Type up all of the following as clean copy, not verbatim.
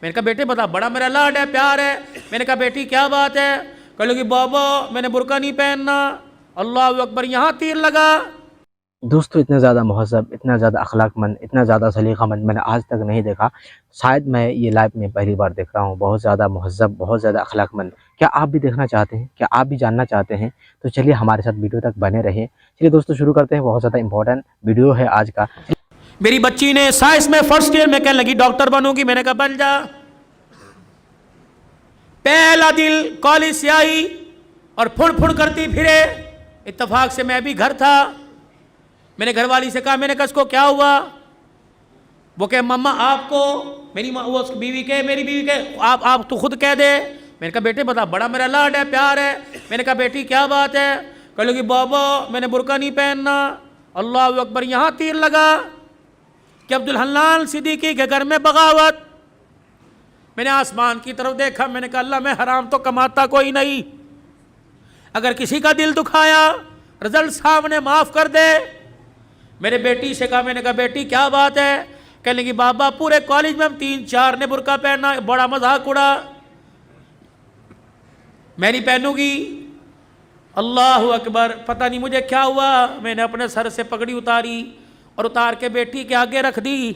میں نے کہا بیٹے بتا بڑا میرا لاڈ ہے پیار ہے. میں نے کہا بیٹی کیا بات ہے؟ کہنے لگی بابا میں نے برقع نہیں پہننا. اللہ اکبر, یہاں تیر لگا. دوستو اتنا زیادہ مہذب, اتنا زیادہ اخلاق مند, اتنا زیادہ سلیقہ مند میں نے آج تک نہیں دیکھا. شاید میں یہ لائف میں پہلی بار دیکھ رہا ہوں. بہت زیادہ مہذب, بہت زیادہ اخلاق مند. کیا آپ بھی دیکھنا چاہتے ہیں؟ کیا آپ بھی جاننا چاہتے ہیں؟ تو چلیے ہمارے ساتھ ویڈیو تک بنے رہیں. چلیے دوستو شروع کرتے ہیں. بہت زیادہ امپورٹنٹ ویڈیو ہے آج کا. میری بچی نے سائنس میں فرسٹ ایئر میں کہنے لگی ڈاکٹر بنوں گی. میں نے کہا بن جا. پہلا دل کالج سے آئی اور پھڑ کرتی پھرے. اتفاق سے میں بھی گھر تھا. میں نے گھر والی سے کہا, میں نے کہا اس کو کیا ہوا؟ وہ کہ مما آپ کو, میری وہ اس بیوی کے, میری بیوی کے, آپ تو خود کہہ دے. میں نے کہا بیٹے بتا بڑا میرا لاڈ ہے پیار ہے. میں نے کہا بیٹی کیا بات ہے؟ کہنے لگی بابا میں نے برقع نہیں پہننا. اللہ اکبر, یہاں تیر لگا کہ عبدالحنان صدیقی کے گھر میں بغاوت. میں نے آسمان کی طرف دیکھا. میں نے کہا اللہ میں حرام تو کماتا کوئی نہیں, اگر کسی کا دل دکھایا رزلٹ صاحب نے معاف کر دے. میرے بیٹی سے کہا, میں نے کہا بیٹی کیا بات ہے؟ کہنے لگی بابا پورے کالج میں ہم 3-4 نے برقع پہننا, بڑا مذاق اڑا, میں نہیں پہنوں گی. اللہ اکبر, پتہ نہیں مجھے کیا ہوا, میں نے اپنے سر سے پگڑی اتاری اور اتار کے بیٹی کے آگے رکھ دی.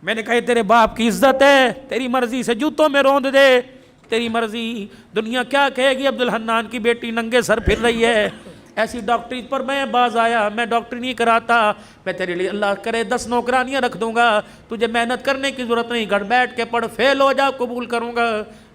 میں نے کہا تیرے باپ کی عزت ہے, تیری مرضی سے جوتوں میں روند دے, تیری مرضی. دنیا کیا کہے گی عبدالحنان کی بیٹی ننگے سر پھر رہی ہے. ایسی ڈاکٹری پر میں باز آیا, میں ڈاکٹری نہیں کراتا. میں تیرے لیے اللہ کرے 10 نوکرانیاں رکھ دوں گا, تجھے محنت کرنے کی ضرورت نہیں, گھر بیٹھ کے پڑھ, فیل ہو جا قبول کروں گا.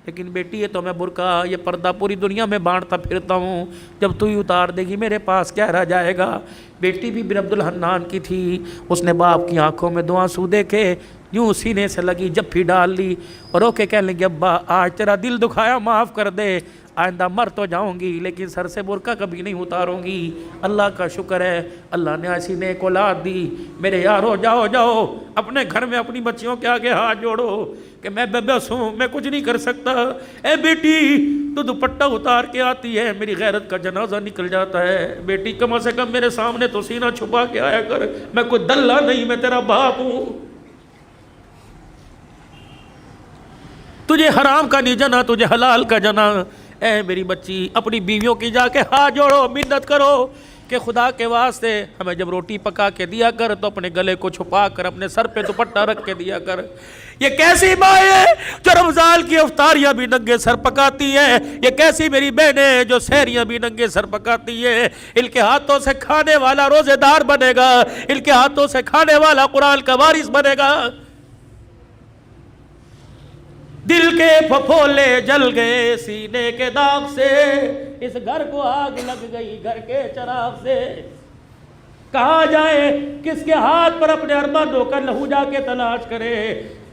لیکن بیٹی یہ تو میں برقع یہ پردہ پوری دنیا میں بانٹتا پھرتا ہوں, جب تو ہی اتار دے گی میرے پاس کیا رہ جائے گا. بیٹی بھی بن عبدالحنان کی تھی. اس نے باپ کی آنکھوں میں 2 آنسو دیکھے, یوں سینے سے لگی جپھی ڈال لی اور اوکے کہنے لگی ابا آج تیرا دل دکھایا معاف کر دے, آئندہ مر تو جاؤں گی لیکن سر سے برقع کبھی نہیں اتاروں گی. اللہ کا شکر ہے اللہ نے ایسی نیک اولاد دی. میرے یارو جاؤ اپنے گھر میں اپنی بچیوں کے آگے ہاتھ جوڑو کہ میں بے بس ہوں, میں کچھ نہیں کر سکتا. اے بیٹی تو دوپٹہ اتار کے آتی ہے, میری غیرت کا جنازہ نکل جاتا ہے. بیٹی کم سے کم میرے سامنے تو سینہ چھپا کے آیا کر, میں کوئی دلہ نہیں, میں تیرا باپ ہوں. تجھے حرام کا نہیں جنا, تجھے حلال کا جنا. اے میری بچی اپنی بیویوں کی جا کے ہاتھ جوڑو, منت کرو کہ خدا کے واسطے ہمیں جب روٹی پکا کے دیا کر تو اپنے گلے کو چھپا کر اپنے سر پہ دوپٹہ رکھ کے دیا کر. یہ کیسی ماں ہے جو رمضان کی افطاریاں بھی ننگے سر پکاتی ہے؟ یہ کیسی میری بہنیں جو سحریاں بھی ننگے سر پکاتی ہے؟ ان کے ہاتھوں سے کھانے والا روزے دار بنے گا, ان کے ہاتھوں سے کھانے والا قرآن کا وارث بنے گا. دل کے پھپھولے جل گئے سینے کے داغ سے, اس گھر کو آگ لگ گئی گھر کے چراغ سے. کہاں جائے, کس کے ہاتھ پر اپنے ارمانوں کا لہو جا کے تلاش کرے.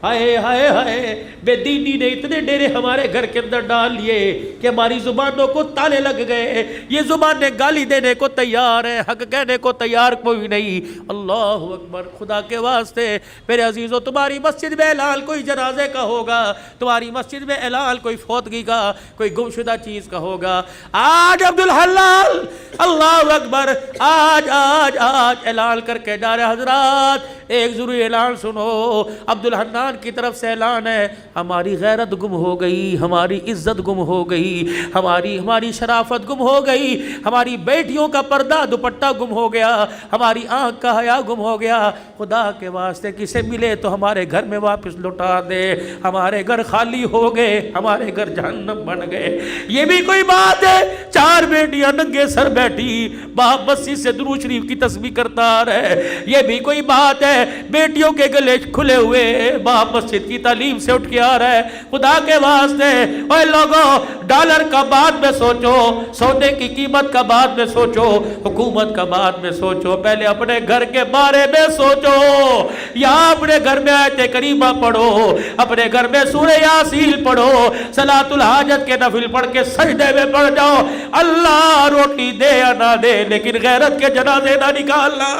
ہائے ہائے ہائے, بے دینی نے اتنے ڈیرے ہمارے گھر کے اندر ڈال لیے کہ ہماری زبانوں کو تالے لگ گئے. یہ زبانیں گالی دینے کو تیار ہے, حق کہنے کو تیار کوئی نہیں. اللہ اکبر, خدا کے واسطے میرے عزیزو, تمہاری مسجد میں اعلان کوئی جنازے کا ہوگا, تمہاری مسجد میں اعلان کوئی فوتگی کا, کوئی گمشدہ چیز کا ہوگا. آج عبدالحلال, اللہ اکبر, آج آج آج اعلان کر کے جا رہے. حضرات ایک ضروری اعلان سنو, عبدالحنان کی طرف سے اعلان ہے, ہماری غیرت گم ہو گئی, ہماری عزت گم ہو گئی, ہماری شرافت گم ہو گئی, ہماری بیٹیوں کا پردہ دوپٹہ گم ہو گیا, ہماری آنکھ کا حیا گم ہو گیا. خدا کے واسطے کسے ملے تو ہمارے گھر میں واپس لوٹا دے. ہمارے گھر خالی ہو گئے, ہمارے گھر جہنم بن گئے. یہ بھی کوئی بات ہے, 4 بیٹیاں ننگے سر بیٹھی, باپ مسجد سے درود شریف کی تسبیح کرتا رہے. یہ بھی کوئی بات ہے, بیٹیوں کے گلے کھلے ہوئے, باپ مسجد کی تعلیم سے اٹھ کے آ رہا ہے. خدا کے واسطے اے لوگوں, ڈالر کا بعد میں سوچو, سونے کی قیمت کا بعد میں سوچو, حکومت کا بعد میں سوچو, پہلے اپنے گھر کے بارے میں سوچو. یا اپنے گھر میں آیت کریمہ پڑھو, اپنے گھر میں سورہ یاسین پڑھو, صلاۃ الحاجت کے نفل پڑھ کے سجدے میں پڑھ جاؤ. اللہ روٹی دے یا نہ دے لیکن غیرت کے جنازے نہ نکالنا.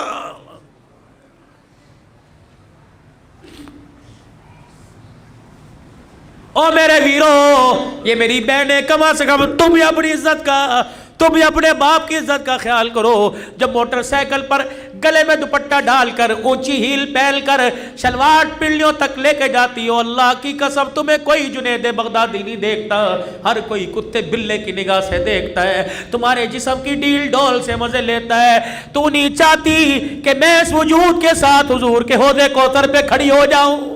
او میرے ویرو, یہ میری بہنیں, کم سے کم تم بھی اپنی عزت کا تم بھی اپنے باپ کی عزت کا خیال کرو. جب موٹر سائیکل پر گلے میں دوپٹہ ڈال کر اونچی ہیل پہن کر شلوار پنڈلیوں تک لے کے جاتی ہو, اللہ کی قسم تمہیں کوئی جنید بغدادی نہیں دیکھتا, ہر کوئی کتے بلے کی نگاہ سے دیکھتا ہے, تمہارے جسم کی ڈیل ڈول سے مزے لیتا ہے. تو نہیں چاہتی کہ میں اس وجود کے ساتھ حضور کے حوض کوثر پہ کھڑی ہو جاؤں.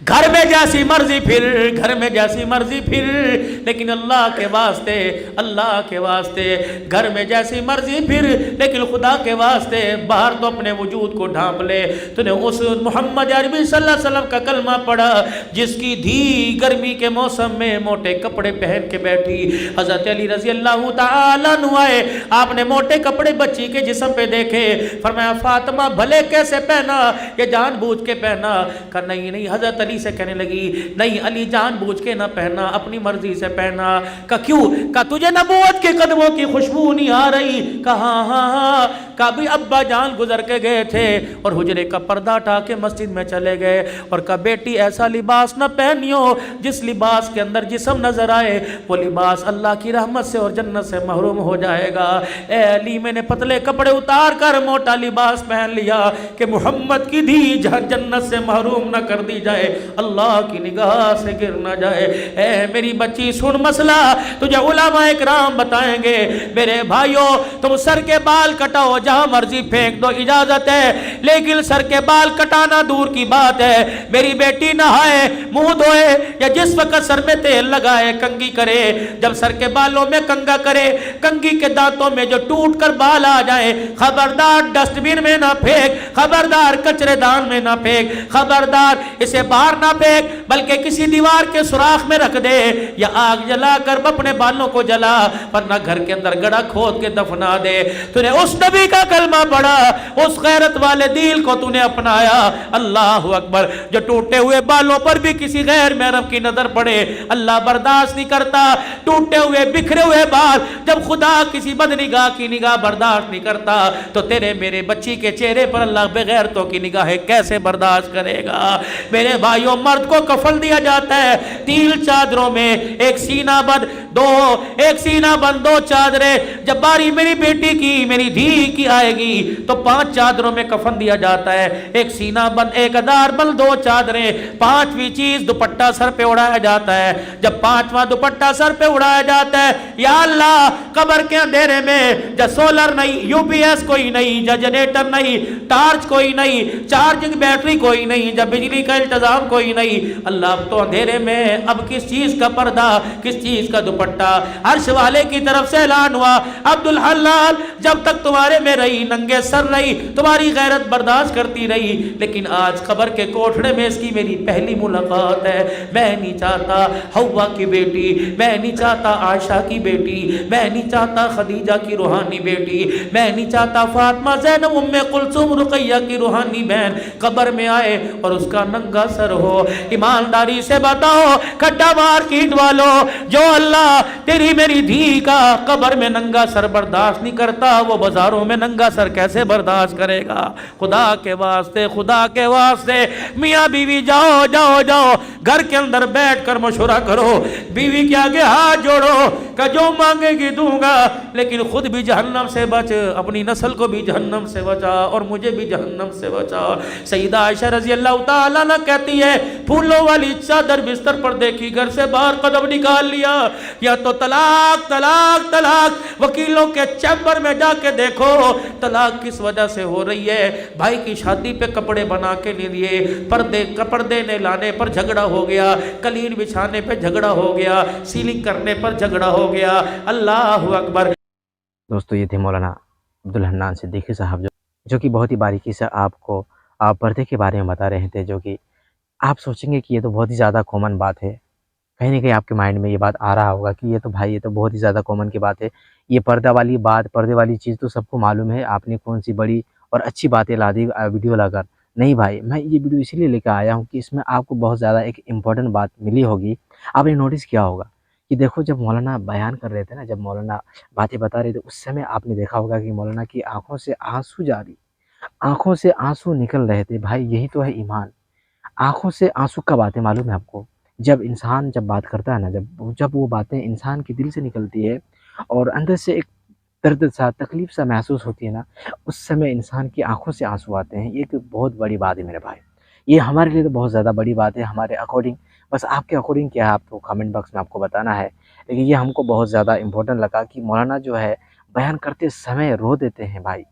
گھر میں جیسی مرضی پھر, گھر میں جیسی مرضی پھر, لیکن اللہ کے واسطے, اللہ کے واسطے گھر میں جیسی مرضی پھر, لیکن خدا کے واسطے باہر تو اپنے وجود کو ڈھانپ لے. تو نے اس محمد عربی صلی اللہ علیہ وسلم کا کلمہ پڑھا جس کی دھی گرمی کے موسم میں موٹے کپڑے پہن کے بیٹھی. حضرت علی رضی اللہ تعالیٰ عنہ آئے, آپ نے موٹے کپڑے بچی کے جسم پہ دیکھے, فرمایا فاطمہ بھلے کیسے پہنا, یہ جان بوجھ کے پہنا. کہا نہیں نہیں. حضرت علی سے کہنے لگی نہیں علی جان بوجھ کے نہ پہنا, اپنی مرضی سے پہنا. کہا کیوں؟ کہا تجھے نبوت کے قدموں کی خوشبو نہیں آ رہی؟ کہا ہاں ہاں. کہا بھی ابا جان گزر کے گئے تھے اور حجرے کا پردہ ہٹا کے مسجد میں چلے گئے, اور کہا بیٹی ایسا لباس نہ پہنیو جس لباس کے اندر جسم نظر آئے, وہ لباس اللہ کی رحمت سے اور جنت سے محروم ہو جائے گا. اے علی میں نے پتلے کپڑے اتار کر موٹا لباس پہن لیا کہ محمد کی دھی جنت سے محروم نہ کر دی جائے, اللہ کی نگاہ سے گر نہ جائے. اے میری بچی سن مسئلہ تجھے علماء اکرام بتائیں گے. میرے بھائیوں تم سر کے بال کٹاؤ, جہاں مرضی پھینک دو, اجازت ہے, لیکن سر کے بال کٹانا دور کی بات ہے. میری بیٹی نہائے, منہ دھوئے, یا جس وقت سر میں تیل لگائے کنگھی کرے, جب سر کے بالوں میں کنگھا کرے, کنگھی کے دانتوں میں جو ٹوٹ کر بال آ جائے, خبردار ڈسٹ بن میں نہ پھینک, خبردار کچرے دان میں نہ پھینک, خبردار اسے باہر نہ پھینک, بلکہ کسی دیوار کے سوراخ میں رکھ دے, یا آگ جلا کر اپنے بالوں کو جلا, ورنہ گھر کے اندر گڑھا کھود کے دفنا دے. تو نے اس نبی کا کلمہ پڑھا, اس غیرت والے دل کو تو نے اپنایا. اللہ اکبر. جو ٹوٹے ہوئے بالوں پر بھی کسی غیر محرم کی نظر پڑے اللہ برداشت نہیں کرتا. ٹوٹے ہوئے بکھرے ہوئے بال جب خدا کسی بدنگاہ کی نگاہ برداشت نہیں کرتا, تو تیرے میرے بچی کے چہرے پر اللہ بغیرتوں کی نگاہیں کیسے برداشت کرے گا؟ میرے بھائیوں مرد کو کفن دیا جاتا ہے 3 چادروں میں, ایک سینہ بند دو چادریں. جب باری میری بیٹی کی میری دھی کی آئے گی تو 5 چادروں میں کفن دیا جاتا ہے, ایک سینہ بند, ایک ادار بند, 2 چادریں, 5ویں چیز دوپٹہ سر پہ اڑایا جاتا ہے. جب 5واں دوپٹہ سر پہ اڑایا جاتا ہے, یا اللہ قبر کے اندھیرے میں جب سولر نہیں, یو پی ایس کوئی نہیں, جب جنریٹر نہیں, ٹارچ کوئی نہیں, چارجنگ بیٹری کوئی نہیں, جب بجلی کا انتظام کوئی نہیں, اللہ اب تو اندھیرے میں اب کس چیز کا پردہ, کس چیز کا دوپٹہ؟ عرش والے کی طرف سے اعلان ہوا عبدالحلال جب تک تمہارے میں رہی ننگے سر رہی, تمہاری غیرت برداشت کرتی رہی, لیکن آج قبر کے کوٹھڑے میں اس کی میری پہلی ملاقات ہے. میں نہیں چاہتا حوا کی بیٹی, میں نہیں چاہتا عائشہ کی بیٹی, میں نہیں چاہتا خدیجہ کی روحانی بیٹی, میں نہیں چاہتا فاطمہ زینب ام کلثوم رقیہ کی روحانی بہن قبر میں آئے اور اس کا ننگا سر ہو. ایمانداری سے بتاؤ کھڈا مارکیٹ والوں, جو اللہ تیری میری دھی کا قبر میں ننگا سر برداشت نہیں کرتا, وہ بازاروں میں ننگا سر کیسے برداشت کرے گا؟ خدا کے واسطے, خدا کے واسطے میاں بیوی جاؤ جاؤ جاؤ گھر کے اندر بیٹھ کر مشورہ کرو, بیوی کے آگے ہاتھ جوڑو کہ جو مانگے گی دوں گا, لیکن خود بھی جہنم سے بچ, اپنی نسل کو بھی جہنم سے بچا اور مجھے بھی جہنم سے بچا. سیدہ عائشہ رضی اللہ تعالیٰ عنہ کہتی ہے پھولوں والی چادر بستر پر دیکھی, گھر سے باہر قدم نکال لیا, یا تو طلاق طلاق طلاق. وکیلوں کے چیمبر میں جا کے دیکھو طلاق کس وجہ سے ہو رہی ہے. بھائی کی شادی پہ کپڑے بنا کے نہیں لیے, پردے نے لانے پر جھگڑا ہو گیا, قلین بچھانے پہ جھگڑا ہو گیا, سیلنگ کرنے پر جھگڑا ہو گیا. اللہ اکبر. دوستو یہ تھے مولانا عبدالحنان صدیقی صاحب جو کہ بہت ہی باریکی سے آپ کو پردے کے بارے میں بتا رہے تھے, جو کہ آپ سوچیں گے کہ یہ تو بہت ہی زیادہ کامن بات ہے. کہیں نہ کہیں آپ کے مائنڈ میں یہ بات آ رہا ہوگا کہ یہ تو بھائی یہ تو بہت ہی زیادہ کامن کی بات ہے, یہ پردہ والی بات, پردے والی چیز تو سب کو معلوم ہے, آپ نے کون سی بڑی اور اچھی باتیں لا دی ویڈیو لا کر. نہیں بھائی, میں یہ ویڈیو اسی لیے لے کے آیا ہوں کہ اس میں آپ کو بہت زیادہ ایک امپورٹنٹ بات ملی ہوگی. آپ نے نوٹس کیا ہوگا کہ دیکھو جب مولانا بیان کر رہے تھے نا, جب مولانا باتیں بتا رہے تھے, اس سمے آپ نے دیکھا ہوگا کہ مولانا کی آنکھوں سے آنسو جاری, آنکھوں سے آنسو نکل رہے تھے. بھائی یہی تو ہے ایمان. آنکھوں سے آنسو کب آتے معلوم ہے آپ کو؟ جب انسان جب بات کرتا ہے نا، جب وہ باتیں انسان کے دل سے نکلتی ہے اور اندر سے ایک درد سا، تکلیف سا محسوس ہوتی ہے نا، اس سمے انسان کی آنکھوں سے آنسو آتے ہیں۔ یہ ایک بہت بڑی بات ہے میرے بھائی، یہ ہمارے لیے تو بہت زیادہ بڑی بات ہے ہمارے اکارڈنگ۔ بس آپ کے اکارڈنگ کیا ہے آپ کو کامنٹ باکس میں آپ کو بتانا ہے، لیکن یہ ہم کو بہت زیادہ امپورٹنٹ لگا کہ مولانا جو ہے بیان کرتے سمے رو دیتے ہیں بھائی۔